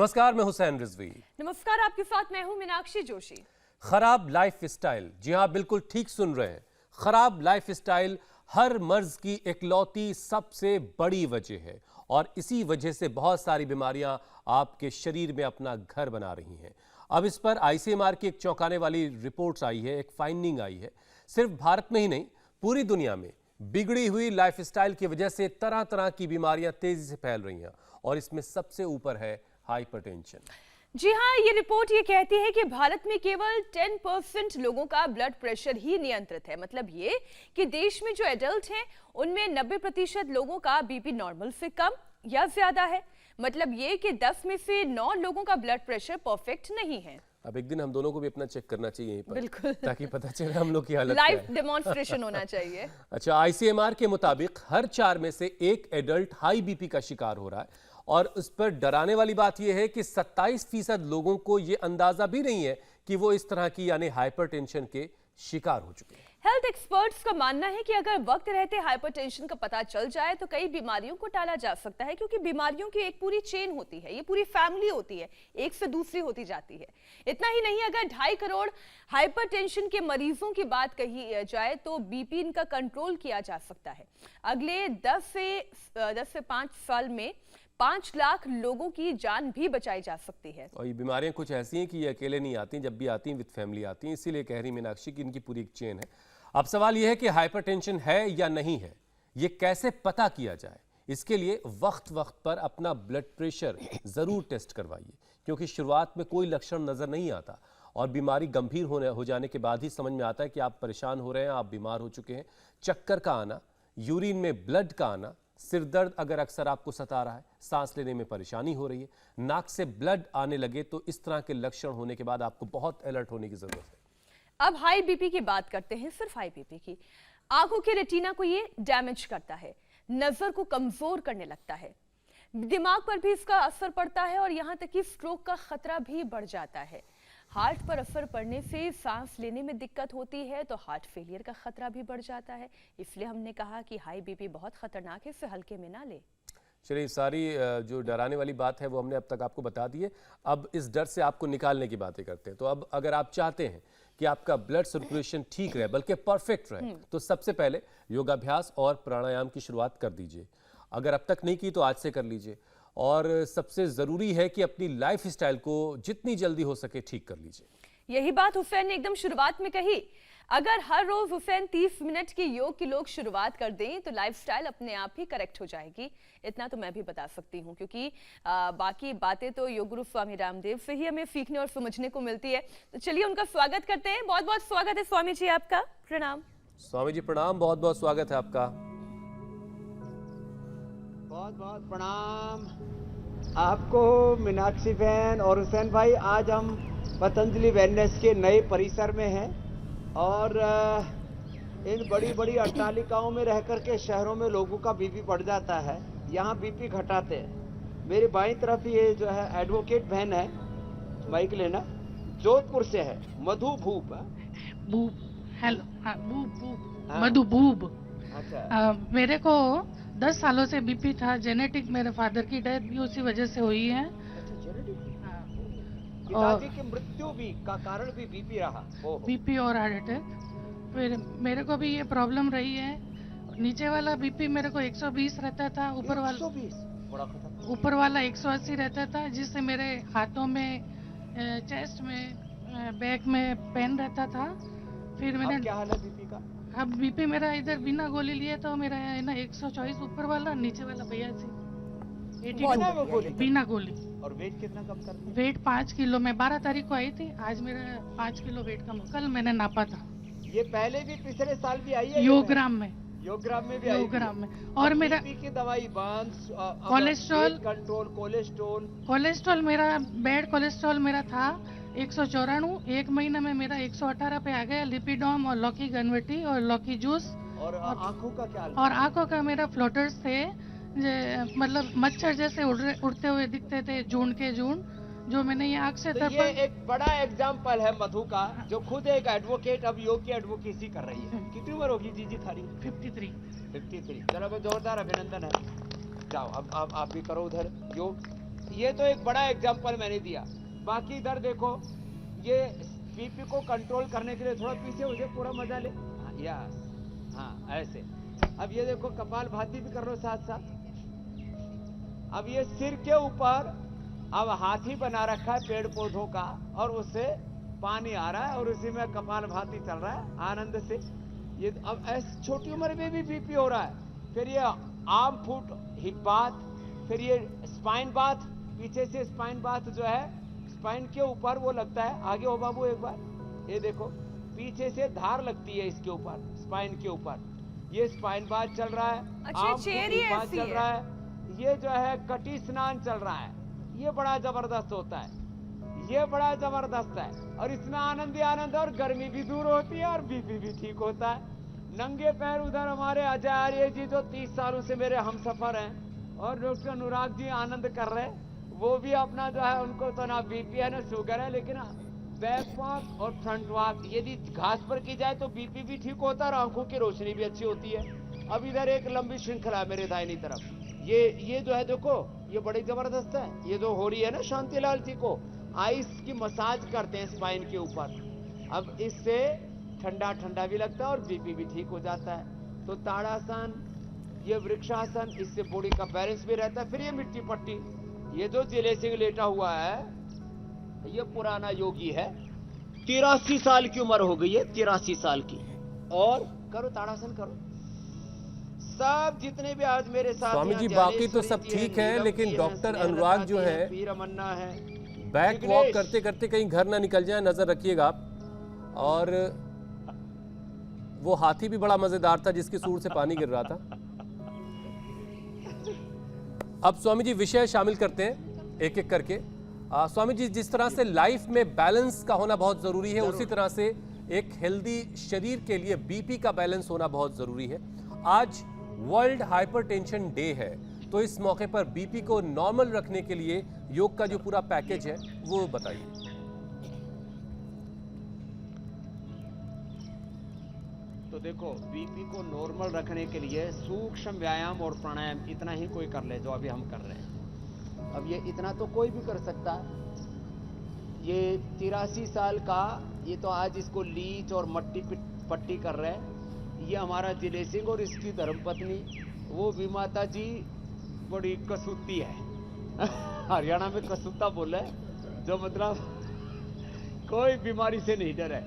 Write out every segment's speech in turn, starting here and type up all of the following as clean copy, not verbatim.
नमस्कार, मैं हुसैन रिजवी। नमस्कार, आपके साथ मैं हूं मीनाक्षी जोशी। खराब लाइफस्टाइल, जी हां, बिल्कुल ठीक सुन रहे हैं। खराब लाइफस्टाइल हर मर्ज की इकलौती सबसे बड़ी वजह है और इसी वजह से बहुत सारी बीमारियां आपके शरीर में अपना घर बना रही हैं। अब इस पर आईसीएमआर की एक चौंकाने वाली रिपोर्ट आई है, एक फाइंडिंग आई है। सिर्फ भारत में ही नहीं, पूरी दुनिया में बिगड़ी हुई लाइफस्टाइल की वजह से तरह तरह की बीमारियां तेजी से फैल रही हैं और इसमें सबसे ऊपर है हाइपरटेंशन। जी हाँ, ये रिपोर्ट ये कहती है कि भारत में केवल 10% लोगों का ब्लड प्रेशर ही नियंत्रित है। मतलब ये कि देश में जो एडल्ट हैं उनमें 90% लोगों का बीपी नॉर्मल से कम या ज्यादा है। मतलब ये कि 10 में से 9 लोगों का ब्लड प्रेशर परफेक्ट नहीं है। अब एक दिन हम दोनों को भी अपना चेक करना चाहिए यहीं पर, बिल्कुल, ताकि पता चले हम लोग की हालत लाइव क्या है। डेमोन्स्ट्रेशन होना चाहिए। अच्छा, आईसीएमआर के मुताबिक हर 4 में से एक एडल्ट हाई बीपी का शिकार हो रहा है और उस पर डराने वाली बात यह है कि 27% लोगों को यह अंदाजा भी नहीं है कि वो इस तरह की यानी हाइपरटेंशन के शिकार हो चुके हैं। हेल्थ एक्सपर्ट्स का मानना है कि अगर वक्त रहते हाइपरटेंशन का पता चल जाए तो कई बीमारियों को टाला जा सकता है, क्योंकि बीमारियों की एक पूरी चेन होती है, ये पूरी फैमिली होती है, एक से दूसरी होती जाती है। इतना ही नहीं, अगर 2.5 करोड़ हाइपरटेंशन के मरीजों की बात कही जाए तो बीपी इनका कंट्रोल किया जा सकता है। अगले 10 से 5 साल में 5 लाख लोगों की जान भी बचाई जा सकती है। और ये बीमारियां कुछ ऐसी हैं कि ये अकेले नहीं आती, जब भी आती हैं विद फैमिली आती हैं। इसीलिए कह रही मीनाक्षी कि इनकी पूरी एक चेन है। अब सवाल यह है कि हाइपरटेंशन है या नहीं है, ये कैसे पता किया जाए। इसके लिए वक्त वक्त पर अपना ब्लड प्रेशर जरूर टेस्ट करवाइए, क्योंकि शुरुआत में कोई लक्षण नजर नहीं आता और बीमारी गंभीर हो जाने के बाद ही समझ में आता है कि आप परेशान हो रहे हैं, आप बीमार हो चुके हैं। चक्कर का आना, यूरिन में ब्लड का आना, सिर दर्द अगर अक्सर आपको सता रहा है, सांस लेने में परेशानी हो रही है, नाक से ब्लड आने लगे, तो इस तरह के लक्षण होने के बाद आपको बहुत अलर्ट होने की जरूरत है। अब हाई बीपी की बात करते हैं, सिर्फ हाई बीपी की। आंखों के रेटिना को ये डैमेज करता है, नजर को कमजोर करने लगता है, दिमाग पर भी इसका असर पड़ता है और यहां तक कि स्ट्रोक का खतरा भी बढ़ जाता है। हार्ट पर असर पड़ने से सांस लेने में दिक्कत होती है तो हार्ट फेलियर का खतरा भी बढ़ जाता है। इसलिए हमने कहा कि हाई बीपी बहुत खतरनाक है, इसे हल्के में ना ले। चलिए, सारी जो डराने वाली बात है वो हमने अब तक आपको बता दी है। अब इस डर से आपको निकालने की बातें करते हैं। तो अब अगर आप चाहते हैं कि आपका ब्लड सर्कुलेशन ठीक रहे, बल्कि परफेक्ट रहे, तो सबसे पहले योगाभ्यास और प्राणायाम की शुरुआत कर दीजिए। अगर अब तक नहीं की तो आज से कर लीजिए। और सबसे जरूरी है कि अपनी लाइफस्टाइल को जितनी जल्दी हो सके ठीक कर लीजिए। यही बात हुसैन ने एकदम शुरुआत में कही। अगर हर रोज हुसैन 30 मिनट की योग की लोग शुरुआत कर दें तो लाइफस्टाइल अपने आप ही करेक्ट हो जाएगी। इतना तो मैं भी बता सकती हूँ, क्योंकि बाकी बातें तो योग गुरु स्वामी रामदेव से ही हमें सीखने और समझने को मिलती है। तो चलिए उनका स्वागत करते हैं। बहुत बहुत स्वागत है स्वामी जी आपका। प्रणाम स्वामी जी। प्रणाम, बहुत बहुत स्वागत है आपका। बहुत बहुत प्रणाम आपको मीनाक्षी बहन और हुसैन भाई। आज हम पतंजलि वेलनेस के नए परिसर में हैं और इन बड़ी बड़ी अट्टालिकाओं में रहकर के शहरों में लोगों का बीपी बढ़ जाता है, यहाँ बीपी घटाते हैं। मेरी बाईं तरफ ये जो है एडवोकेट बहन है, माइक लेना, जोधपुर से है, मधु भूप। बूब, हेलो, हाँ, बूब, मधु भूब। अच्छा, मेरे को 10 सालों से बीपी था, जेनेटिक। मेरे फादर की डेथ भी उसी वजह से हुई है। अच्छा, जेनेटिक। हाँ। पिताजी की मृत्यु भी का कारण भी बीपी रहा। बीपी और हार्ट अटैक। फिर मेरे को भी ये प्रॉब्लम रही है। नीचे वाला बीपी मेरे को 120 रहता था, ऊपर वाला 120, बड़ा खतरनाक। ऊपर वाला 180 रहता था, जिससे मेरे हाथों में, चेस्ट में, बैक में पेन रहता था। फिर मैंने, अब क्या हाल है बीपी का? अब बीपी मेरा इधर बिना गोली लिए तो मेरा है ना 124 ऊपर वाला, नीचे वाला 82, बिना गोली। और वेट कितना कम करते हैं? Weight 5 kilo. मैं 12 तारीख को आई थी, आज मेरा 5 किलो वेट कम। कल मैंने नापा था। ये पहले भी पिछले साल भी आई है योगग्राम में। योगग्राम में भी आई योगग्राम में। और मेरा बीपी की दवाई बंद, कोलेस्ट्रॉल कंट्रोल, कोलेस्ट्रॉल मेरा, बैड कोलेस्ट्रॉल मेरा था 194। 1 महीने में मेरा 118 पे आ गया। लिपिडोम और लौकी गनवटी और लौकी जूस। और आंखों का क्या? और आंखों का मेरा फ्लोटर्स थे, मतलब मच्छर जैसे उड़ते हुए दिखते थे, जून के जून, जो मैंने ये आंख से तो ये एक बड़ा एग्जाम्पल है मधु का, जो खुद एक एडवोकेट अब योग की एडवोकेसी कर रही है। कितनी उम्र होगी जी थारी? 53। चलो, जोरदार अभिनंदन है। जाओ अब आप भी करो उधर योग। ये तो एक बड़ा एग्जाम्पल मैंने दिया। बाकी इधर देखो, ये बीपी को कंट्रोल करने के लिए थोड़ा पीछे हो जाए, पूरा मजा ले। हाँ ऐसे। अब ये देखो कपाल भाती भी कर लो साथ साथ। अब ये सिर के ऊपर अब हाथी बना रखा है पेड़ पौधों का, और उससे पानी आ रहा है और उसी में कपाल भाती चल रहा है आनंद से। ये अब ऐसे छोटी उम्र में भी बीपी हो रहा है। फिर ये आर्म फुट हिप बाथ, फिर ये स्पाइन बाथ, पीछे से स्पाइन बाथ जो है स्पाइन के ऊपर वो लगता है। आगे हो बाबू एक बार, ये देखो पीछे से धार लगती है इसके ऊपर, स्पाइन के ऊपर। ये स्पाइन बाथ चल रहा है, अच्छा, चेयर ही बाथ ऐसी चल है। रहा है, ये जो है कटी स्नान चल रहा है। ये बड़ा जबरदस्त होता है, ये बड़ा जबरदस्त है। और इसमें आनंद ही आनंद, और गर्मी भी दूर होती है और बीपी भी ठीक होता है। नंगे पैर उधर हमारे अजय आर्य जी जो 30 सालों से मेरे हमसफर हैं, और डॉक्टर अनुराग जी आनंद कर रहे हैं। वो भी अपना जो है, उनको तो ना बीपी है ना शुगर है, लेकिन बैक वॉक और फ्रंट वॉक यदि घास पर की जाए तो बीपी भी ठीक होता है और आंखों की रोशनी भी अच्छी होती है। अब इधर एक लंबी श्रृंखला है मेरे दाहिनी तरफ, ये जो है देखो, ये बड़ी जबरदस्त है। ये जो हो रही है ना शांतिलाल जी को, आइस की मसाज करते हैं स्पाइन के ऊपर। अब इससे ठंडा ठंडा भी लगता है और बीपी भी ठीक हो जाता है। तो ताड़ासन, ये वृक्षासन, इससे बॉडी का बैलेंस भी रहता है। फिर ये मिट्टी पट्टी, ये जो जिले से लेटा हुआ है, ये पुराना योगी है, 83 साल की उम्र हो गई है, 83 साल की। और करो ताड़ासन करो। सब जितने भी आज मेरे साथ स्वामी जी बाकी तो सब ठीक है, लेकिन डॉक्टर अनुराग जो है वीरमन्ना है, बैक वॉक करते करते कहीं घर ना निकल जाए, नजर रखिएगा आप। और वो हाथी भी बड़ा मजेदार था जिसके सूर से पानी गिर रहा था। अब स्वामी जी विषय शामिल करते हैं एक एक करके। स्वामी जी, जिस तरह से लाइफ में बैलेंस का होना बहुत जरूरी है, उसी तरह से एक हेल्दी शरीर के लिए बीपी का बैलेंस होना बहुत जरूरी है। आज वर्ल्ड हाइपरटेंशन डे है, तो इस मौके पर बीपी को नॉर्मल रखने के लिए योग का जो पूरा पैकेज है वो बताइए। तो देखो, बीपी को नॉर्मल रखने के लिए सूक्ष्म व्यायाम और प्राणायाम इतना ही कोई कर ले जो अभी हम कर रहे हैं। अब ये इतना तो कोई भी कर सकता है। ये 83 साल का, ये तो आज इसको लीच और मट्टी पट्टी कर रहे हैं। ये हमारा जिले सिंह और इसकी धर्मपत्नी, वो भी माता जी बड़ी कसूती है। हरियाणा में कसूता बोले, जो मतलब कोई बीमारी से नहीं डरे,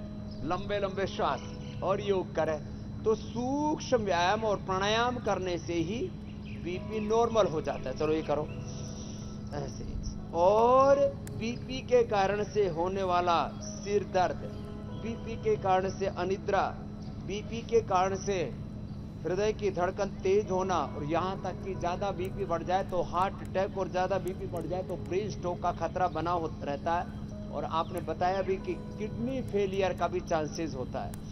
लंबे लंबे श्वास और योग करे। तो सूक्ष्म व्यायाम और प्राणायाम करने से ही बीपी नॉर्मल हो जाता है। चलो ये करो ऐसे। और बीपी के कारण से होने वाला सिर दर्द, बीपी के कारण से अनिद्रा, बीपी के कारण से हृदय की धड़कन तेज होना, और यहां तक कि ज्यादा बीपी बढ़ जाए तो हार्ट अटैक, और ज्यादा बीपी बढ़ जाए तो ब्रेन स्ट्रोक का खतरा बना रहता है। और आपने बताया भी कि किडनी फेलियर का भी चांसेस होता है।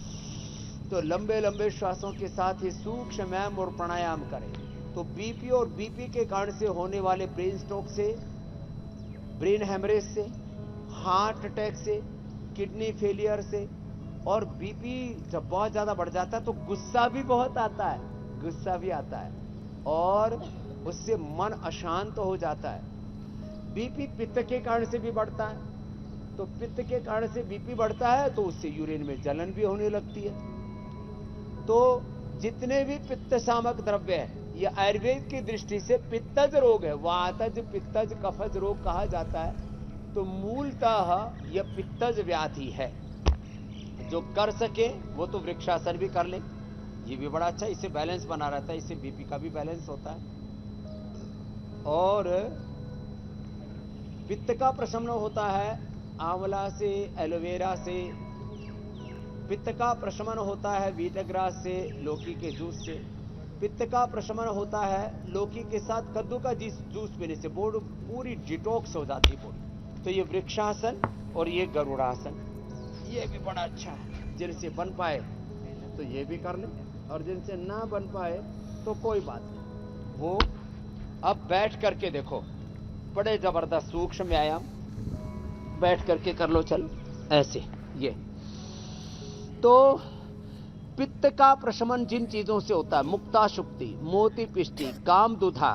तो लंबे लंबे श्वासों के साथ ही सूक्ष्म व्यायाम और प्राणायाम करें तो बीपी और बीपी के कारण से होने वाले ब्रेन स्ट्रोक से, ब्रेन हेमरेज से, हार्ट अटैक से, किडनी फेलियर से, और बीपी जब बहुत ज्यादा बढ़ जाता है तो गुस्सा भी बहुत आता है, गुस्सा भी आता है, और उससे मन अशांत हो जाता है। बीपी पित्त के कारण से भी बढ़ता है, तो पित्त के कारण से बीपी बढ़ता है तो उससे यूरिन में जलन भी होने लगती है। तो जितने भी पित्त शामक द्रव्य है, ये आयुर्वेद की दृष्टि से पित्तज रोग है, वातज पित्तज कफज रोग कहा जाता है। तो मूलतः यह पित्तज व्याधि है। जो कर सके वो तो वृक्षासन भी कर ले, ये भी बड़ा अच्छा, इससे बैलेंस बना रहता है, इससे बीपी का भी बैलेंस होता है। और पित्त का प्रशमन होता है आंवला से, एलोवेरा से। पित्त का प्रशमन होता है वीटग्रास से, लौकी के जूस से। पित्त का प्रशमन होता है लौकी के साथ कद्दू का जूस पीने से, बॉडी पूरी डिटॉक्स हो जाती है बॉडी। तो ये वृक्षासन और ये गरुड़ासन, ये भी बड़ा अच्छा है। जिनसे बन पाए तो ये भी कर ले, और जिनसे ना बन पाए तो कोई बात नहीं। वो अब बैठ करके देखो, बड़े जबरदस्त सूक्ष्म व्यायाम बैठ करके कर लो। चल ऐसे, ये तो पित्त का प्रशमन जिन चीजों से होता है, मुक्ता शुक्ति, मोती पिष्टि, काम दुधा,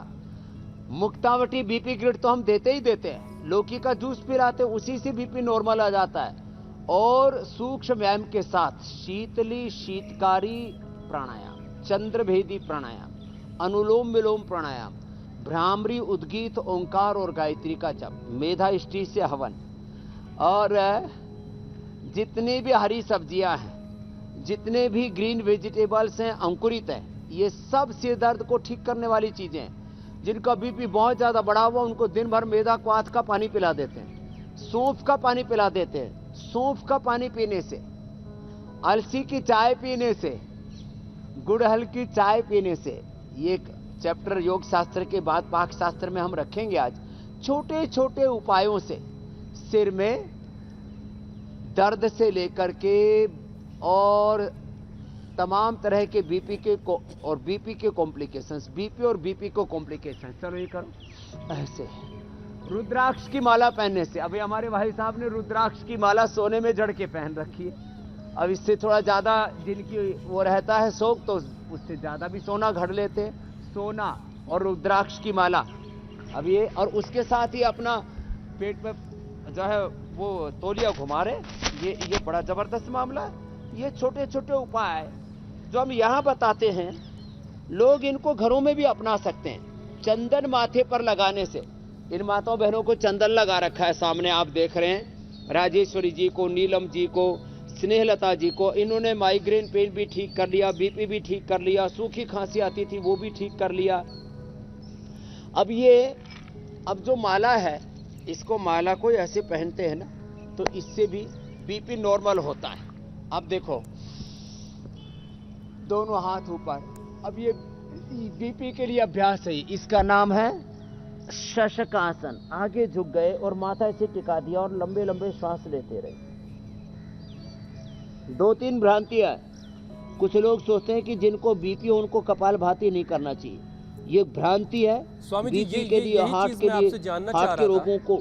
मुक्तावटी बीपी ग्रिड तो हम देते ही देते हैं, लौकी का जूस पिलाते, उसी से बीपी नॉर्मल आ जाता है। और सूक्ष्म व्यायाम के साथ शीतली शीतकारी प्राणायाम, चंद्रभेदी प्राणायाम, अनुलोम विलोम प्राणायाम, भ्रामरी, उद्गीत, ओंकार और गायत्री का जप, मेधा इष्टि से हवन, और जितनी भी हरी सब्जियां हैं, जितने भी ग्रीन वेजिटेबल्स हैं, अंकुरित हैं, ये सब सिर दर्द को ठीक करने वाली चीजें हैं। जिनका बीपी बहुत ज्यादा बढ़ा हुआ, उनको दिन भर मेधा क्वाथ का पानी पिला देते हैं, सौंफ का पानी पिला देते हैं। सौंफ का पानी पीने से, अलसी की चाय पीने से, गुड़हल की चाय पीने से, ये एक चैप्टर योग शास्त्र के बाद पाक शास्त्र में हम रखेंगे आज। छोटे छोटे उपायों से सिर में दर्द से लेकर के और तमाम तरह के बीपी के और बीपी के कॉम्प्लिकेशंस, बीपी और बीपी को कॉम्प्लिकेशन, चलो ये करो ऐसे। रुद्राक्ष की माला पहनने से, अभी हमारे भाई साहब ने रुद्राक्ष की माला सोने में जड़ के पहन रखी है। अब इससे थोड़ा ज्यादा जिनकी वो रहता है शौक, तो उससे ज्यादा भी सोना घड़ लेते हैं। सोना और रुद्राक्ष की माला, अब ये, और उसके साथ ही अपना पेट पे जो है वो तौलिया घुमा रहे, ये बड़ा जबरदस्त मामला है। ये छोटे छोटे उपाय जो हम यहाँ बताते हैं, लोग इनको घरों में भी अपना सकते हैं। चंदन माथे पर लगाने से, इन माताओं बहनों को चंदन लगा रखा है, सामने आप देख रहे हैं, राजेश्वरी जी को, नीलम जी को, स्नेहलता जी को, इन्होंने माइग्रेन पेन भी ठीक कर लिया, बीपी भी ठीक कर लिया, सूखी खांसी आती थी वो भी ठीक कर लिया। अब जो माला है, इसको माला को ऐसे पहनते हैं ना, तो इससे भी बीपी नॉर्मल होता है। अब देखो, दोनों हाथ ऊपर। अब ये बीपी के लिए अभ्यास है, इसका नाम है शशकासन। आगे झुक गए और माथा ऐसे टिका दिया और लंबे लंबे श्वास लेते रहे। 2-3 भ्रांतियां। कुछ लोग सोचते हैं कि जिनको बीपी हो उनको कपालभाति नहीं करना चाहिए, ये भ्रांति है। स्वामी जी, बीपी के लिए, हार्ट के लिए, हार्ट के रोगों को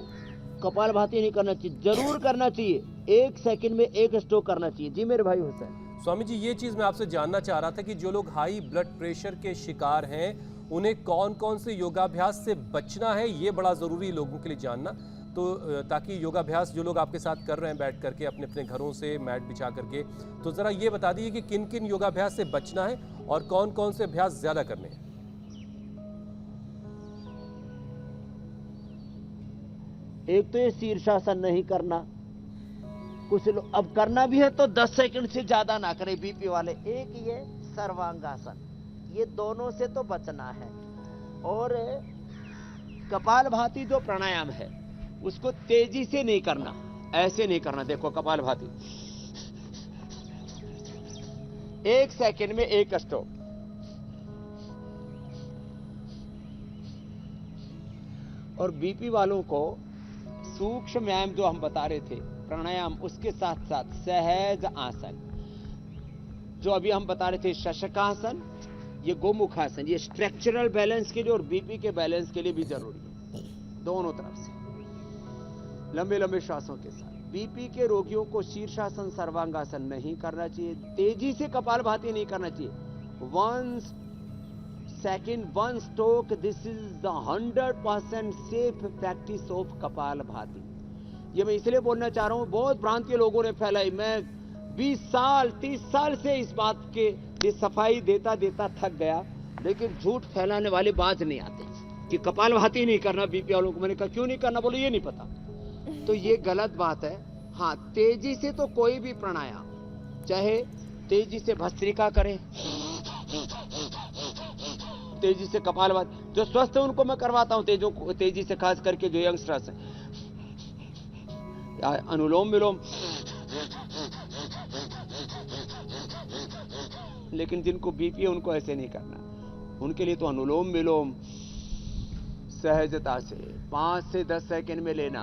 कपालभाति नहीं करना चाहिए, जरूर करना चाहिए। 1 सेकंड में 1 स्ट्रोक करना चाहिए। जी मेरे भाई हुसैन। स्वामी जी, ये चीज मैं आपसे जानना चाह रहा था कि जो लोग हाई ब्लड प्रेशर के शिकार हैं, उन्हें कौन कौन से योगाभ्यास से बचना है, ये बड़ा जरूरी लोगों के लिए जानना, तो ताकि योगाभ्यास जो लोग आपके साथ कर रहे हैं बैठ करके अपने अपने घरों से मैट बिछा करके, तो जरा ये बता दीजिए कि किन किन योगाभ्यास से बचना है और कौन कौन से अभ्यास ज्यादा करने हैं। एक तो ये शीर्षासन नहीं करना, कुछ लोग अब करना भी है तो 10 सेकंड से ज्यादा ना करें बीपी वाले। एक ये सर्वांगासन, ये दोनों से तो बचना है। और कपालभाति जो प्राणायाम है उसको तेजी से नहीं करना, ऐसे नहीं करना। देखो कपालभाति 1 सेकंड में 1 स्ट्रोक। और बीपी वालों को सूक्ष्म व्यायाम जो हम बता रहे थे प्राणायाम, उसके साथ साथ सहज आसन जो अभी हम बता रहे थे, शशकासन, ये गोमुखासन, ये स्ट्रक्चरल बैलेंस के लिए और बीपी के बैलेंस के लिए भी जरूरी है, दोनों तरफ से लंबे लंबे श्वासों के साथ। बीपी के रोगियों को शीर्षासन, सर्वांगासन नहीं करना चाहिए, तेजी से कपालभाति नहीं करना चाहिए। 1 second 1 stroke, this is the 100% safe practice of kapalbhati. ये मैं इसलिए बोलना चाह रहा हूं, बहुत भ्रांति लोगों ने फैलाई। मैं 20 साल 30 साल से इस बात के ये सफाई देता देता थक गया, लेकिन झूठ फैलाने वाले बाज नहीं आते कि कपालभाति नहीं करना बीपी वालों को। मैंने कहा क्यों नहीं करना, बोले ये नहीं पता, तो ये गलत बात है। हाँ, तेजी से तो कोई भी प्राणायाम, चाहे तेजी से भस्त्रिका करें, तेजी से कपालभाति, जो स्वस्थ है उनको मैं करवाता हूं तेजी से, खास करके जो यंगस्टर्स हैं, अनुलोम विलोम। लेकिन जिनको बीपी है उनको ऐसे नहीं करना, उनके लिए तो अनुलोम विलोम सहजता से 5 से 10 सेकंड में लेना,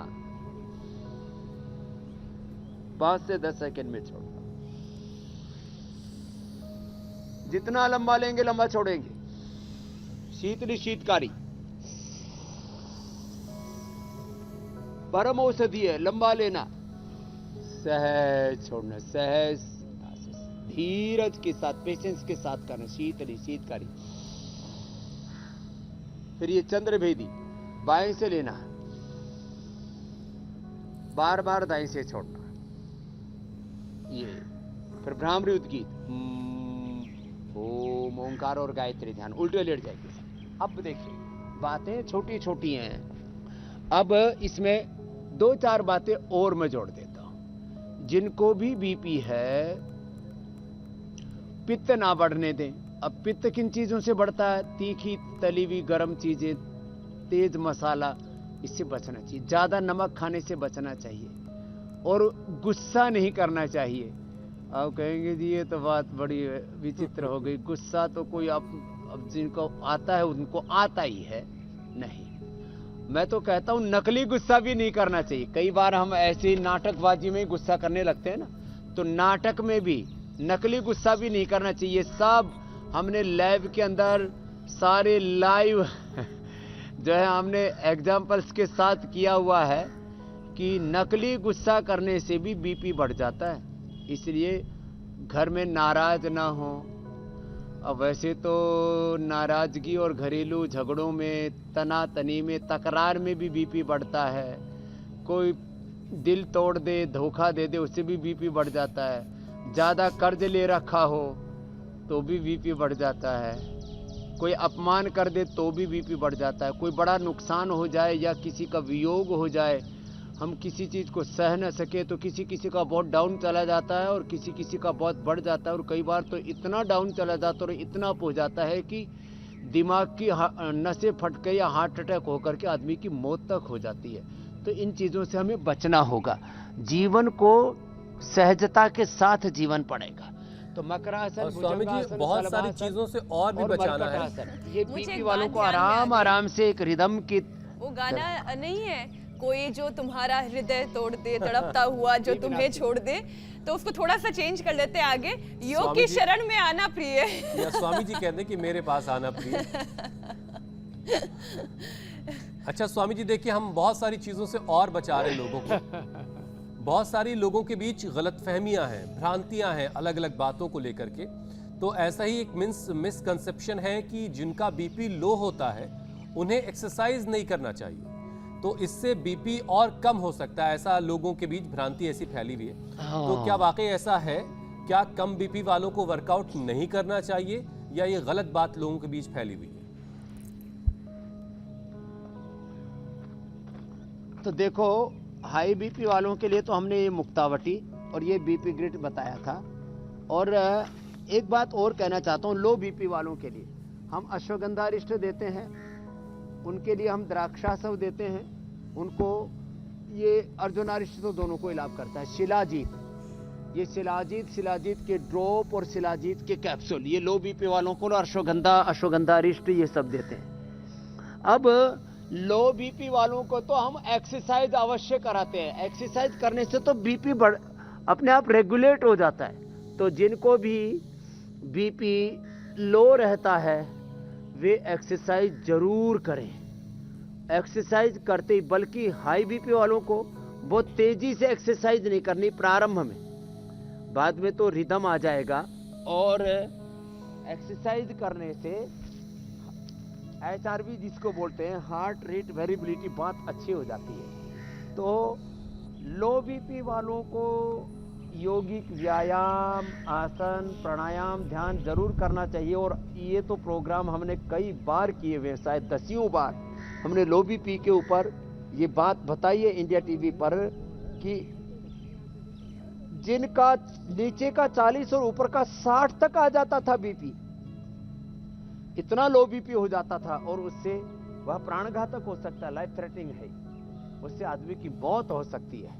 5 से 10 सेकंड में छोड़ना। जितना लंबा लेंगे लंबा छोड़ेंगे। शीतली शीतकारी परम औषधि है, लंबा लेना, सहज छोड़ना, सहज धीरज के साथ, पेशेंस के साथ करना। शीतली शीतकारी फिर ये चंद्रभेदी बाएं से लेना, बार बार दाएं से छोड़ना, ये फिर भ्रामरी उद्गीत, ओम, ओंकार और गायत्री ध्यान, उल्टे लेट जाएंगे। अब देखिए बातें छोटी छोटी हैं, अब इसमें 2-4 बातें और मैं जोड़ देता हूं। जिनको भी बीपी है, पित्त ना बढ़ने दें। अब पित्त किन चीजों से बढ़ता है? तीखी तली हुई गर्म चीजें, तेज मसाला, इससे बचना चाहिए। ज्यादा नमक खाने से बचना चाहिए और गुस्सा नहीं करना चाहिए। आप कहेंगे जी ये तो बात बड़ी विचित्र हो गई, गुस्सा तो कोई अब जिनको आता है उनको आता ही है नहीं। मैं तो कहता हूं नकली गुस्सा भी नहीं करना चाहिए। कई बार हम ऐसी नाटकबाजी में गुस्सा करने लगते हैं ना, तो नाटक में भी नकली गुस्सा भी नहीं करना चाहिए। सब हमने लैब के अंदर सारे लाइव जो है हमने एग्जाम्पल्स के साथ किया हुआ है कि नकली गुस्सा करने से भी बीपी बढ़ जाता है। इसलिए घर में नाराज ना हो। अब वैसे तो नाराजगी और घरेलू झगड़ों में, तनातनी में, तकरार में भी बीपी बढ़ता है। कोई दिल तोड़ दे, धोखा दे दे, उससे भी बीपी बढ़ जाता है। ज्यादा कर्ज ले रखा हो तो भी बीपी बढ़ जाता है। कोई अपमान कर दे तो भी बीपी बढ़ जाता है। कोई बड़ा नुकसान हो जाए या किसी का वियोग हो जाए, हम किसी चीज को सह न सके तो किसी किसी का बहुत डाउन चला जाता है और किसी किसी का बहुत बढ़ जाता है। और कई बार तो इतना डाउन चला जाता है और इतना हो जाता है कि दिमाग की नसें फट के या हार्ट अटैक होकर के आदमी की मौत तक हो जाती है। तो इन चीजों से हमें बचना होगा। जीवन को सहजता के साथ जीवन पड़ेगा। तो मकरासन, और स्वामी जी भुजंगासन, बहुत सारी सलभासन चीजों से और भी बचाना है। मर्कटासन। ये मुझे बीपी एक वालों बात को ध्यान में आराम आ गई। आराम से एक रिदम की, वो गाना नहीं है कोई जो तुम्हारा हृदय तोड़ दे, तड़पता हुआ जो तुम्हें छोड़ दे, तो उसको थोड़ा सा चेंज कर लेते हैं आगे, योग स्वामी की जी- शरण में आना प्रिय। या स्वामी जी कहते हैं कि मेरे पास आना प्रिय। अच्छा स्वामी जी देखिए, हम बहुत सारी चीजों से और बचा रहे हैं लोगों को। बहुत सारी लोगों के बीच गलतफहमियां हैं, भ्रांतियां हैं अलग अलग बातों को लेकर के। तो ऐसा ही एक मिसकंसेप्शन है कि जिनका बीपी लो होता है उन्हें एक्सरसाइज नहीं करना चाहिए, तो इससे बीपी और कम हो सकता है। ऐसा लोगों के बीच भ्रांति ऐसी फैली हुई है। तो क्या वाकई ऐसा है? क्या कम बीपी वालों को वर्कआउट नहीं करना चाहिए या ये गलत बात लोगों के बीच फैली हुई है? तो देखो हाई बीपी वालों के लिए तो हमने ये मुक्तावटी और ये बीपी ग्रिड बताया था। और एक बात और कहना चाहता हूँ, लो बीपी वालों के लिए हम अश्वगंधारिष्ट देते हैं, उनके लिए हम द्राक्षासव देते हैं, उनको ये अर्जुनारिष्ट तो दोनों को इलाज करता है। शिलाजीत, ये शिलाजीत के ड्रॉप और शिलाजीत के कैप्सूल, ये लो बीपी वालों को अश्वगंधारिष्ट ये सब देते हैं। अब लो बीपी वालों को तो हम एक्सरसाइज अवश्य कराते हैं। एक्सरसाइज करने से तो बीपी अपने आप रेगुलेट हो जाता है। तो जिनको भी बीपी लो रहता है वे एक्सरसाइज जरूर करें। एक्सरसाइज करते ही, बल्कि हाई बीपी वालों को बहुत तेजी से एक्सरसाइज नहीं करनी प्रारंभ में, बाद में तो रिदम आ जाएगा। और एक्सरसाइज करने से HRV जिसको बोलते हैं, हार्ट रेट वेरिएबिलिटी, बहुत अच्छी हो जाती है। तो लो बीपी वालों को योगिक व्यायाम, आसन, प्राणायाम, ध्यान जरूर करना चाहिए। और ये तो प्रोग्राम हमने कई बार किए हुए, शायद 10 बार हमने लो बीपी के ऊपर ये बात बताई है इंडिया टीवी पर कि जिनका नीचे का 40 और ऊपर का 60 तक आ जाता था बीपी, इतना लो बीपी हो जाता था और उससे वह प्राणघातक हो सकता है, लाइफ थ्रेटनिंग है, उससे आदमी की मौत हो सकती है।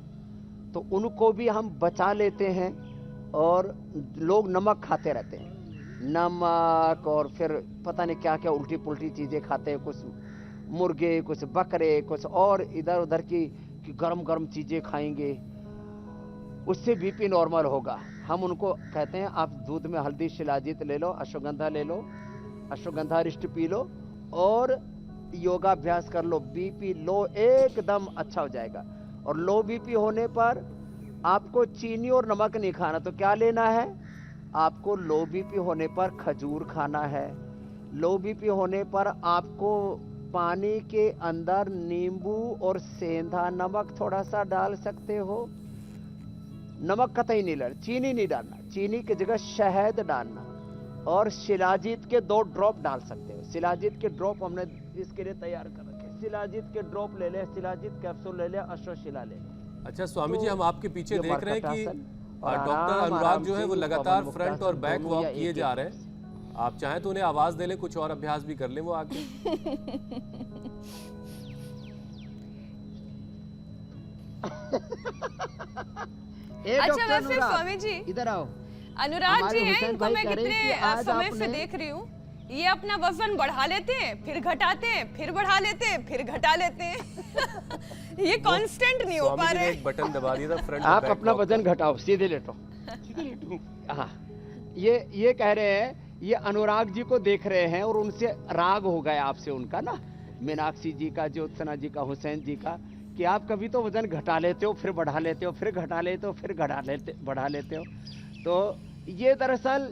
तो उनको भी हम बचा लेते हैं। और लोग नमक खाते रहते हैं, नमक और फिर पता नहीं क्या क्या उल्टी पुल्टी चीजें खाते हैं, कुछ मुर्गे, कुछ बकरे, कुछ और इधर उधर की गरम गरम चीजें खाएंगे, उससे बीपी नॉर्मल होगा। हम उनको कहते हैं आप दूध में हल्दी, शिलाजीत ले लो, अश्वगंधा ले लो, अश्वगंधारिष्ट पी लो और योगाभ्यास कर लो, बीपी लो एकदम अच्छा हो जाएगा। और लो बीपी होने पर आपको चीनी और नमक नहीं खाना, तो क्या लेना है? आपको लो बीपी होने पर खजूर खाना है। लो बीपी होने पर आपको पानी के अंदर नींबू और सेंधा नमक थोड़ा सा डाल सकते हो। नमक कतई नहीं डालना, चीनी नहीं डालना, चीनी की जगह शहद डालना, और शिलाजीत के 2 ड्रॉप डाल सकते हो। शिलाजीत के ड्रॉप हमने इसके लिए तैयार कर रखे। शिलाजीत के ड्रॉप ले ले, शिलाजीत कैप्सूल ले ले, अश्वशिला ले ले। अच्छा स्वामी जी, तो हम आपके पीछे ये देख रहे हैं कि मरकटासन और डॉक्टर आराम अनुराग आराम जो है से वो ही लगातार पवन फ्रंट और मुक्तासन बैक दोनों वॉक या किए एक जा एक रहे हैं। आप चाहें तो उन्हें आवाज दे लें, कुछ और अभ्यास भी कर लें वो आगे। अच्छा वैसे स्वामी जी, इधर आओ। अनुराग हमारे जी हैं, हुसैन इनको भाई मैं कह रहे हैं कितने कि आज समय से आपने- देख रही हूँ। ये अपना वजन बढ़ा लेते हैं, फिर घटाते हैं, फिर बढ़ा लेते हैं, फिर घटा लेते हैं। ये कांस्टेंट नहीं हो पा स्वामी जी ने रहे। एक बटन दबा दिया था फ्रंट आप और बैक अपना वॉक वजन का। घटाओ, सीधे लेटो। हाँ, ये कह रहे हैं, ये अनुराग जी को देख रहे हैं और उनसे राग हो गया आपसे उनका ना, मीनाक्षी जी का, ज्योत्सना जी का, हुसैन जी का, कि आप कभी तो वजन घटा लेते हो, फिर बढ़ा लेते हो, फिर घटा लेते हो, फिर बढ़ा लेते हो। तो ये दरअसल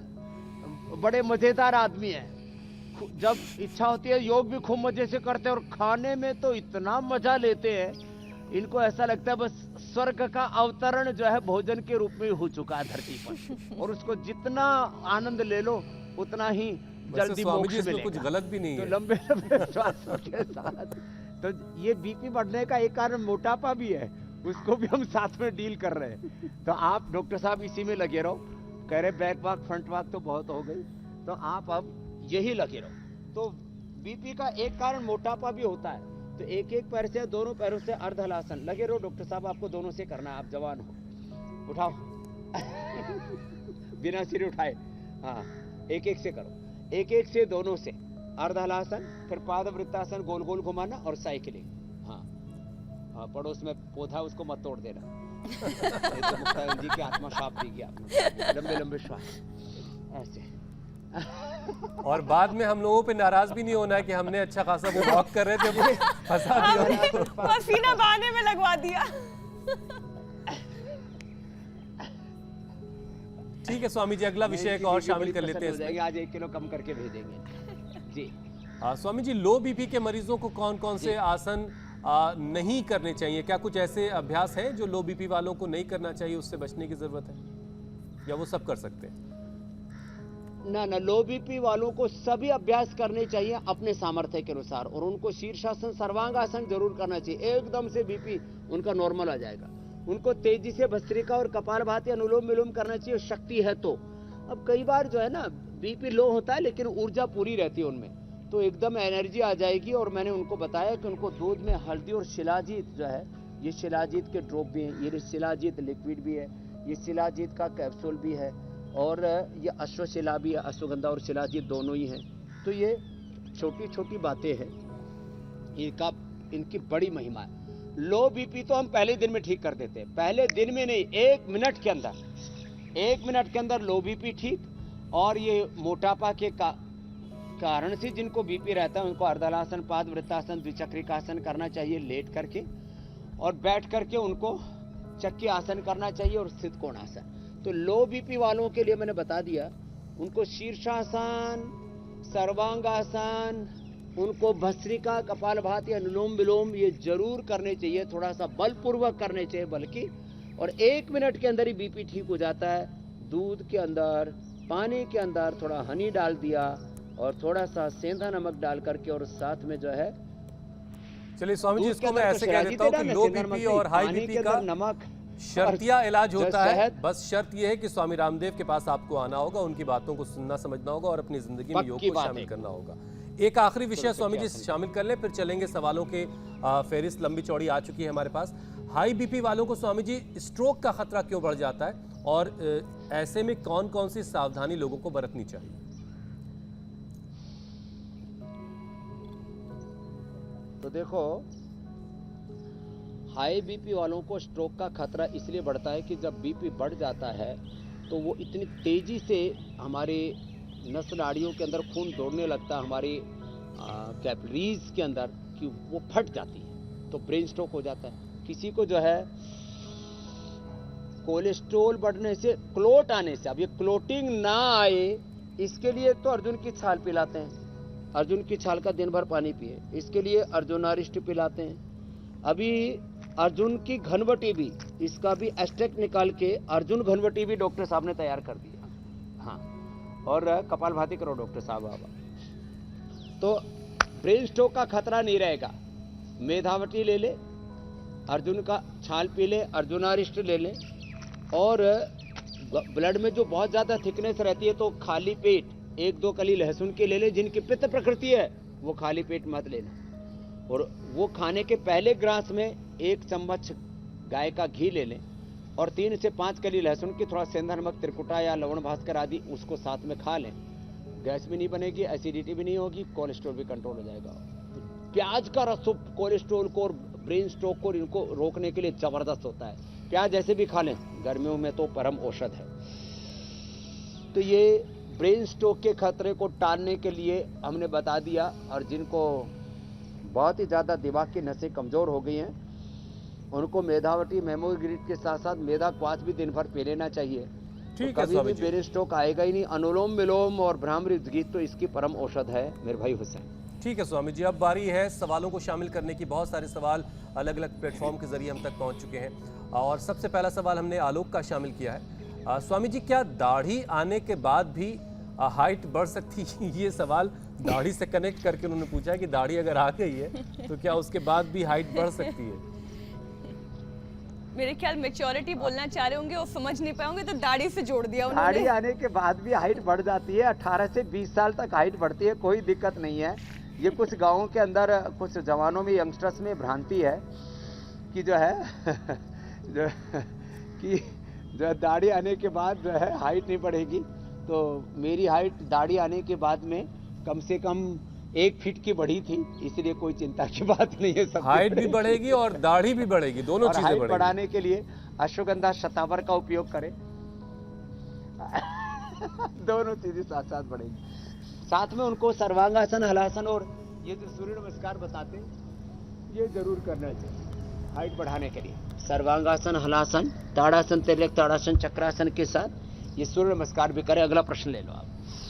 बड़े मजेदार आदमी है। जब इच्छा होती है योग भी खूब मजे से करते हैं, और खाने में तो इतना मजा लेते हैं, इनको ऐसा लगता है बस स्वर्ग का अवतरण जो है भोजन के रूप में हो चुका है धरती पर, और उसको जितना आनंद ले लो उतना ही वैसे जल्दी स्वामी मोक्ष जी इसमें मिलेगा। कुछ गलत भी नहीं तो है। लंबे लंबे श्वासों के साथ, तो ये बीपी बढ़ने का एक कारण मोटापा भी है, उसको भी हम साथ में डील कर रहे हैं। तो आप डॉक्टर साहब इसी में लगे रहो। कह रहे बैक वॉक फ्रंट वॉक तो बहुत हो गई, तो आप अब यही लगे रहो। तो बीपी का एक कारण मोटापा भी होता है। तो एक एक पैर से, दोनों पैरों से अर्ध हलासन लगे रहो। डॉक्टर साहब आपको दोनों से करना है, आप जवान हो। उठाओ। बिना सिर उठाए, हाँ, एक एक से करो, एक एक से, दोनों से अर्ध हलासन, फिर पाद वृत्तासन, गोल गोल घुमाना और साइकिलिंग। हाँ हाँ, पड़ोस में पौधा उसको मत तोड़ देना। तो मुक्तानंद जी की आत्मा शाप देगी आपको। लंबे लंबे श्वास ऐसे। और बाद में हम लोगों पे नाराज भी नहीं होना है कि हमने अच्छा खासा वो वॉक कर रहे थे, फंसा दिया उनको। पसीना बहाने में लगवा दिया। ठीक है स्वामी जी, अगला विषय एक और शामिल कर लेते हैं इसमें। आज 1 किलो कम करके भेजेंगे जी। स्वामी जी, लो बीपी के मरीजों को कौन कौन से आसन नहीं करने चाहिए? क्या कुछ ऐसे अभ्यास हैं जो लो बीपी वालों को नहीं करना चाहिए, उससे बचने की जरूरत है, या वो सब कर सकते हैं? ना, लो बीपी वालों को सभी अभ्यास करने चाहिए अपने सामर्थ्य के अनुसार, और उनको शीर्षासन, सर्वांगासन जरूर करना चाहिए। एकदम से बीपी उनका नॉर्मल आ जाएगा। उनको तेजी से भस्त्रिका और कपालभाति, अनुलोम विलोम करना चाहिए, शक्ति है तो। अब कई बार जो है ना, बीपी लो होता है लेकिन ऊर्जा पूरी रहती है उनमें, तो एकदम एनर्जी आ जाएगी। और मैंने उनको बताया कि उनको दूध में हल्दी और शिलाजीत जो है, ये शिलाजीत के ड्रॉप भी हैं, ये शिलाजीत लिक्विड भी है, ये शिलाजीत का कैप्सूल भी है, और ये अश्वशिला भी है, अश्वगंधा और शिलाजीत दोनों ही हैं। तो ये छोटी छोटी बातें हैं, इनकी बड़ी महिमा है। लो बीपी तो हम पहले दिन में ठीक कर देते हैं, पहले दिन में नहीं, 1 मिनट के अंदर, 1 मिनट के अंदर लो बीपी ठीक। और ये मोटापा के कारण से जिनको बीपी रहता है उनको अर्धहलासन, पाद वृत्तासन, द्विचक्रिकासन करना चाहिए लेट करके, और बैठ करके उनको चक्की आसन करना चाहिए और स्थित कोणासन। तो लो बीपी वालों के लिए मैंने बता दिया, उनको शीर्षासन, सर्वांगासन, उनको भस्त्रिका, कपालभाति, अनुलोम विलोम ये जरूर करने चाहिए, थोड़ा सा बलपूर्वक करने चाहिए बल्कि। और 1 मिनट के अंदर ही बीपी ठीक हो जाता है। दूध के अंदर, पानी के अंदर थोड़ा हनी डाल दिया और थोड़ा सा सेंधा नमक डाल करके, और साथ में जो है, चलिए स्वामी जी, दूध के इसको मैं अंदर ऐसे तो कह शिलाजीत देता हूँ कि डालना, लो सेंधा नमक बीपी नहीं, और हाई पानी बीपी के का अंदर नमक शर्तिया इलाज होता है। शहद। बस शर्त यह है कि स्वामी रामदेव के पास आपको आना होगा, उनकी बातों को सुनना समझना होगा और अपनी जिंदगी में योग पक्की को बात शामिल है। करना होगा। एक आखिरी विषय स्वामी जी शामिल कर लें, फिर चलेंगे सवालों के फहरिस्त लंबी चौड़ी आ चुकी है हमारे पास। हाई बीपी वालों को स्वामी जी स्ट्रोक का खतरा क्यों बढ़ जाता है, और ऐसे में कौन कौन सी सावधानी लोगों को बरतनी चाहिए? तो देखो, हाई बीपी वालों को स्ट्रोक का खतरा इसलिए बढ़ता है कि जब बीपी बढ़ जाता है तो वो इतनी तेजी से हमारे नस नाड़ियों के अंदर खून दौड़ने लगता है, हमारी कैपिलरीज के अंदर, कि वो फट जाती है, तो ब्रेन स्ट्रोक हो जाता है। किसी को जो है कोलेस्ट्रॉल बढ़ने से, क्लोट आने से, अब ये क्लोटिंग ना आए इसके लिए तो अर्जुन की छाल पिलाते हैं, अर्जुन की छाल का दिन भर पानी पिए। इसके लिए अर्जुनारिष्ट पिलाते हैं। अभी अर्जुन की घनवटी भी, इसका भी एक्सट्रैक्ट निकाल के अर्जुन घनवटी भी डॉक्टर साहब ने तैयार कर दिया। हाँ, और कपालभाति करो डॉक्टर साहब बाबा, तो ब्रेन स्ट्रोक का खतरा नहीं रहेगा। मेधावटी ले ले, अर्जुन का छाल पी ले, अर्जुनारिष्ट ले ले, और ब्लड में जो बहुत ज़्यादा थिकनेस रहती है तो खाली पेट 1-2 कली लहसुन के ले ले। जिनकी पित्त प्रकृति है वो खाली पेट मत लेना। और वो खाने के पहले ग्रास में 1 चम्मच गाय का घी ले लें और 3 से 5 कली लहसुन की, थोड़ा सेंधा नमक, त्रिकुटा या लवण भास्कर आदि उसको साथ में खा लें। गैस भी नहीं बनेगी, एसिडिटी भी नहीं होगी, कोलेस्ट्रॉल भी कंट्रोल हो जाएगा। प्याज का रस कोलेस्ट्रॉल को और ब्रेन स्ट्रोक को इनको रोकने के लिए जबरदस्त होता है। प्याज ऐसे भी खा लें, गर्मियों में तो परम औषध है। तो ये ब्रेन स्ट्रोक के खतरे को टालने के लिए हमने बता दिया। और जिनको बहुत ही ज़्यादा दिमाग की नसें कमज़ोर हो गई हैं उनको मेधावटी मेमोग्रिड के साथ साथ मेधा क्वाथ भी दिन भर पी लेना चाहिए। ठीक तो है कभी स्वामी भी जी। ब्रेन स्ट्रोक आएगा ही नहीं। अनुलोम विलोम और भ्रामरी गीत तो इसकी परम औषध है मेरे भाई हुसैन। ठीक है स्वामी जी, अब बारी है सवालों को शामिल करने की। बहुत सारे सवाल अलग अलग प्लेटफॉर्म के जरिए हम तक पहुंच चुके हैं और सबसे पहला सवाल हमने आलोक का शामिल किया है। स्वामी जी, क्या दाढ़ी आने के बाद भी हाइट बढ़ सकती है? ये सवाल दाढ़ी से कनेक्ट करके उन्होंने पूछा है कि दाढ़ी अगर आ गई है तो क्या उसके बाद भी हाइट बढ़ सकती है? मेरे ख्याल मैच्योरिटी बोलना चाह रहे होंगे और समझ नहीं पाए होंगे तो दाढ़ी से जोड़ दिया दाढ़ी उन्होंने। आने के बाद भी हाइट बढ़ जाती है। 18 से 20 साल तक हाइट बढ़ती है, कोई दिक्कत नहीं है। ये कुछ गांवों के अंदर कुछ जवानों में, यंगस्टर्स में भ्रांति है कि जो है जो दाढ़ी आने के बाद जो है हाइट नहीं बढ़ेगी। तो मेरी हाइट दाढ़ी आने के बाद में कम से कम 1 फीट की बढ़ी थी, इसलिए कोई चिंता की बात नहीं है। सब हाइट भी बढ़ेगी और दाढ़ी भी बढ़ेगी, दोनों और चीजें हाइट बढ़ेगी। बढ़ाने के लिए अश्वगंधा शतावर का उपयोग करें। दोनों चीजें साथ साथ बढ़ेगी। साथ में उनको सर्वांगासन, हलासन और ये जो सूर्य नमस्कार बताते हैं ये जरूर करना चाहिए हाइट बढ़ाने के लिए। सर्वांगासन, हलासन, ताड़ासन, तिर्यक ताड़ासन, चक्रासन के साथ ये सूर्य नमस्कार भी करें। अगला प्रश्न ले लो आप।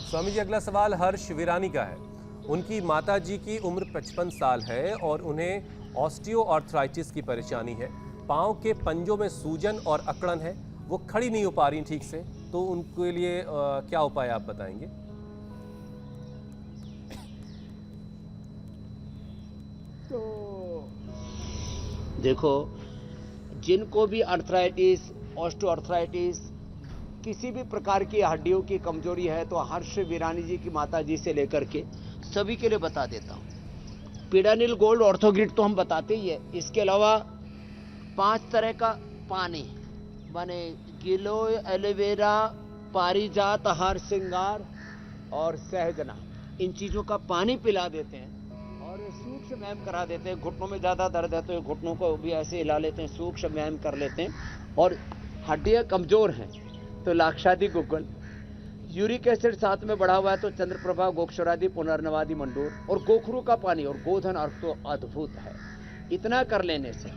स्वामी जी, अगला सवाल हर्ष वीरानी का है। उनकी माता जी की उम्र 55 साल है और उन्हें ऑस्टियोआर्थराइटिस की परेशानी है। पाँव के पंजों में सूजन और अकड़न है, वो खड़ी नहीं हो पा रही ठीक से, तो उनके लिए क्या उपाय आप बताएंगे? तो देखो, जिनको भी अर्थराइटिस, ऑस्टियोआर्थराइटिस, किसी भी प्रकार की हड्डियों की कमजोरी है तो हर्ष वीरानी जी की माता जी से लेकर के सभी के लिए बता देता हूँ। पीडानिल गोल्ड ऑर्थोग्रिड तो हम बताते ही है। इसके अलावा 5 तरह का पानी माने गिलोय, एलोवेरा, पारिजात, हार श्रृंगार और सहजना, इन चीज़ों का पानी पिला देते हैं और सूक्ष्म व्यायाम करा देते हैं। घुटनों में ज़्यादा दर्द है तो घुटनों को भी ऐसे हिला लेते हैं, सूक्ष्म व्यायाम कर लेते हैं। और हड्डियाँ कमज़ोर हैं तो लाक्षादि गुग्गल, यूरिक एसिड साथ में बढ़ा हुआ है तो चंद्रप्रभा, गोक्षरादि, पुनर्नवादि, मंडूर और गोखरू का पानी और गोधन अर्क तो अद्भुत है। इतना कर लेने से,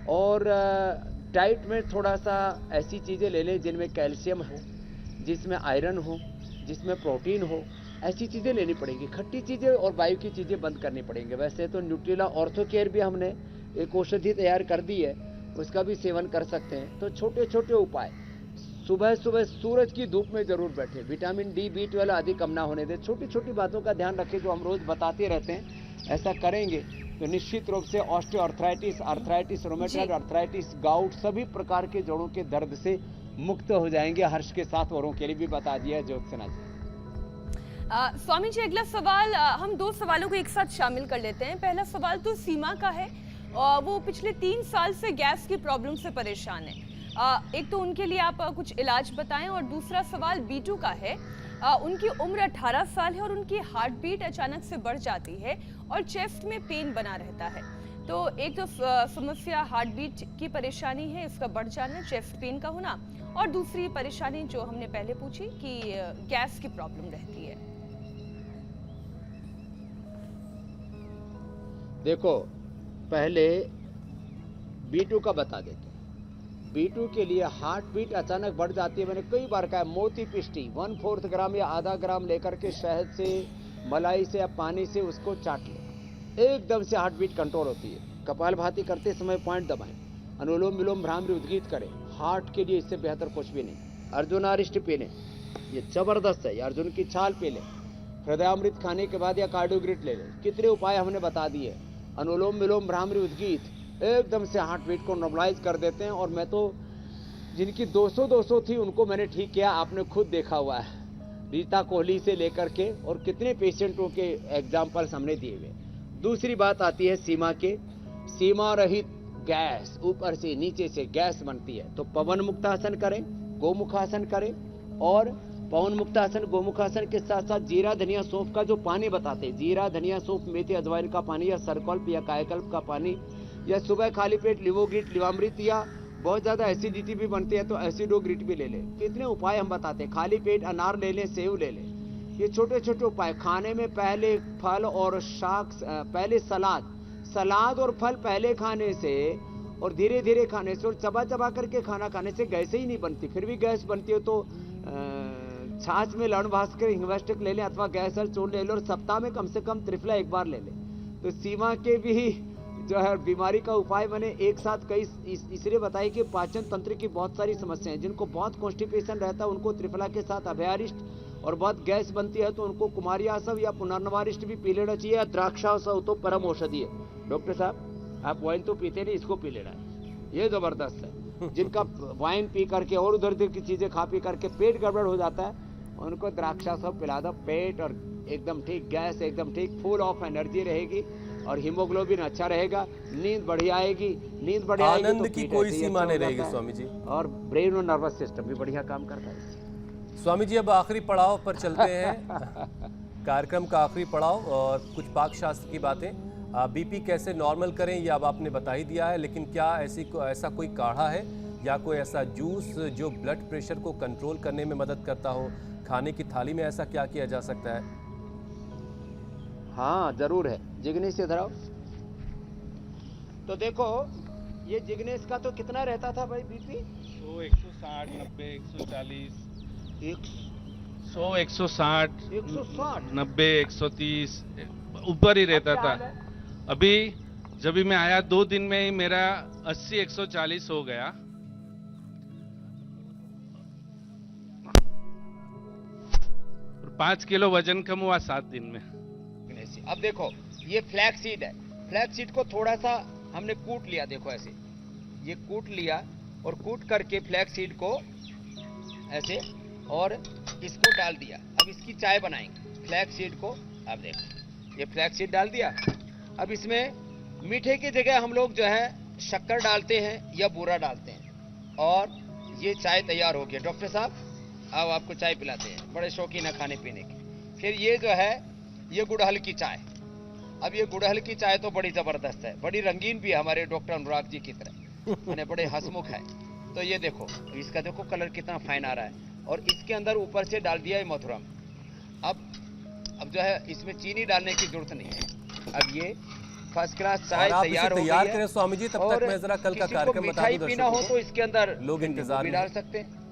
और डाइट में थोड़ा सा ऐसी चीज़ें ले लें जिनमें कैल्शियम हो, जिसमें आयरन हो, जिसमें प्रोटीन हो, ऐसी चीज़ें लेनी पड़ेंगी। खट्टी चीज़ें और वायु की चीज़ें बंद करनी पड़ेंगी। वैसे तो न्यूट्रिला ऑर्थो केयर भी हमने एक औषधि तैयार कर दी है, उसका भी सेवन कर सकते हैं। तो छोटे छोटे उपाय, सुबह सुबह सूरज की धूप में जरूर बैठे, विटामिन डी, B12 आदि कम ना होने दें। छोटी छोटी बातों का ध्यान रखें जो हम रोज बताते रहते हैं। ऐसा करेंगे तो निश्चित रूप से osteoarthritis, arthritis, rheumatoid arthritis, gout, सभी प्रकार के जोड़ों के दर्द से मुक्त हो जाएंगे। हर्ष के साथ औरों के लिए भी बता दिया है। ज्योत्सना जी। स्वामी जी, अगला सवाल, हम 2 सवालों को एक साथ शामिल कर लेते हैं। पहला सवाल तो सीमा का है। वो पिछले 3 साल से गैस की प्रॉब्लम से परेशान है। एक तो उनके लिए आप कुछ इलाज बताएं, और दूसरा सवाल बीटू का है। उनकी उम्र 18 साल है और उनकी हार्ट बीट अचानक से बढ़ जाती है और चेस्ट में पेन बना रहता है। तो एक तो समस्या हार्ट बीट की परेशानी है, इसका बढ़ जाना, चेस्ट पेन का होना, और दूसरी परेशानी जो हमने पहले पूछी कि गैस की प्रॉब्लम रहती है। देखो, पहले बीटू का बता देते हैं। बीटू के लिए हार्ट बीट अचानक बढ़ जाती है। मैंने कई बार कहा, मोती पिष्टी 1/4 ग्राम या आधा ग्राम लेकर के शहद से मलाई से या पानी से उसको चाट ले, एकदम से हार्ट बीट कंट्रोल होती है। कपालभाति करते समय पॉइंट दबाएं, अनुलोम विलोम भ्रामरी उद्गीत करें, हार्ट के लिए इससे बेहतर कुछ भी नहीं। अर्जुनारिष्ट पी लें, ये जबरदस्त है, ये अर्जुन की छाल पी लें। हृदयामृत खाने के बाद या कार्डियोग्रिट ले लें। कितने उपाय हमने बता दिए। अनुलोम विलोम भ्रामरी उद्गीत एकदम से हार्ट बीट को नॉर्मलाइज कर देते हैं। और मैं तो जिनकी 200 थी उनको मैंने ठीक किया, आपने खुद देखा हुआ है, रीता कोहली से लेकर के, और कितने पेशेंटों के एग्जाम्पल्स हमने दिए हुए। दूसरी बात आती है सीमा के, सीमा रहित गैस, ऊपर से नीचे से गैस बनती है, तो पवन मुक्तासन करें, गोमुखासन करें, और पवन मुक्तासन गोमुखासन के साथ साथ जीरा धनिया सौंफ का जो पानी बताते हैं, जीरा धनिया सौंफ मेथी अजवाइन का पानी, या सरकल्प या कायाकल्प का पानी, या सुबह खाली पेट लिवोग्रिट लिवामृत, या बहुत ज्यादा एसिडिटी भी बनती है तो एसिडोग्रिट भी ले लें। कितने उपाय हम बताते हैं। खाली पेट अनार ले लें, सेव ले लें। ये छोटे छोटे उपाय। खाने में पहले फल और शाक, पहले सलाद और फल पहले खाने से और धीरे धीरे खाने से और चबा चबा करके खाना खाने से गैस ही नहीं बनती। फिर भी गैस बनती है तो छाछ में लवण भास्कर हिंगवाष्टक ले लें अथवा गैस और चूर्ण ले लें, और सप्ताह में कम से कम त्रिफला एक बार ले लें। तो सीमा के भी जो है बीमारी का उपाय मैंने एक साथ कई इसलिए बताई कि पाचन तंत्र की बहुत सारी समस्याएं, जिनको बहुत कॉन्स्टिपेशन रहता है उनको त्रिफला के साथ अभयारिष्ट, और बहुत गैस बनती है तो उनको कुमारियासव या पुनर्नवारिष्ट भी पी लेना चाहिए, या द्राक्षासव तो परम औषधि है। डॉक्टर साहब आप वाइन तो पीते नहीं, इसको पी लेना है, ये जबरदस्त है। जिनका वाइन पी करके और उधर उधर की चीजें खा पी करके पेट गड़बड़ हो जाता है, उनको द्राक्षासव पिला दो, पेट और एकदम ठीक, गैस एकदम ठीक, फुल ऑफ एनर्जी रहेगी और हीमोग्लोबिन अच्छा रहेगा, नींद बढ़िया आएगी, नींद बढ़िया आएगी आनंद तो की पेट कोई ऐसे ही सीमा अच्छा नहीं हो रहेगी जाता है। स्वामी जी। और ब्रेन और नर्वस सिस्टम भी बढ़िया काम करता है इससे। स्वामी जी अब आखिरी पड़ाव पर चलते हैं कार्यक्रम का आखिरी पड़ाव, और कुछ पाक शास्त्र की बातें। बीपी कैसे नॉर्मल करें ये अब आपने बता ही दिया है, लेकिन क्या ऐसा कोई काढ़ा है या कोई ऐसा जूस जो ब्लड प्रेशर को कंट्रोल करने में मदद करता हो? खाने की थाली में ऐसा क्या किया जा सकता है? हाँ जरूर है। जिग्नेश इधर आओ। तो देखो ये जिग्नेश का तो कितना रहता था भाई बीपी? 100, 160, 90, 140, 100, 160, 90, 130 ऊपर ही रहता था। अभी जब भी मैं आया 2 दिन में ही मेरा 80, 140 हो गया। और 5 किलो वजन कम हुआ 7 दिन में। अब देखो ये फ्लैक्स सीड है, फ्लैक्स सीड को थोड़ा सा हमने कूट लिया, देखो ऐसे ये कूट लिया, और कूट करके फ्लैक्स सीड को ऐसे और इसको डाल दिया। अब इसकी चाय बनाएंगे फ्लैक्स सीड को। अब देखो ये फ्लैक्स सीड डाल दिया। अब इसमें मीठे की जगह हम लोग जो है शक्कर डालते हैं या बूरा डालते हैं, और ये चाय तैयार हो गया। डॉक्टर साहब अब आपको चाय पिलाते हैं, बड़े शौकीन है खाने पीने के। फिर ये जो है ये गुड़हल की चाय। अब ये गुड़हल की चाय तो बड़ी जबरदस्त है, बड़ी रंगीन भी है, हमारे डॉक्टर अनुराग जी की तरह, मैंने बड़े हंसमुख है। तो ये देखो इसका देखो कलर कितना फाइन आ रहा है, और इसके अंदर ऊपर से डाल दिया है मधुरम। अब जो है इसमें चीनी डालने की जरूरत नहीं है। अब ये फर्स्ट क्लास चाय और आप तैयार इसे हो तैयार गई है। करें स्वामी जी, तब तक और मैं जरा कल का किसी को कार्यक्रम बता मिठाई दूं पीना हो दर्शकों तो इसके अंदर लोग नींबू इंतजार भी में डाल हैं। सकते हैं।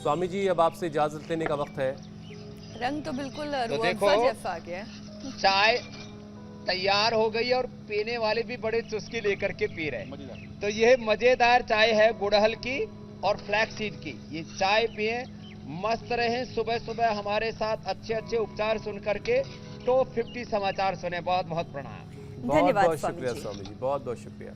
स्वामी जी अब आपसे इजाजत लेने का वक्त है। रंग तो बिल्कुल तो रूह देखो, अफ़ज़ा जैसा आ गया है। चाय तैयार हो गई और पीने वाले भी बड़े चुस्की लेकर के पी रहे हैं। तो ये मजेदार चाय है गुड़हल की और फ्लैक्स सीड की। ये चाय पिए, मस्त रहें। सुबह सुबह हमारे साथ अच्छे अच्छे उपचार सुन करके टॉप 50 समाचार सुने। बहुत बहुत प्रणाम। बहुत धन्यवाद बहुत स्वामी शुक्रिया जी। स्वामी जी, बहुत बहुत शुक्रिया।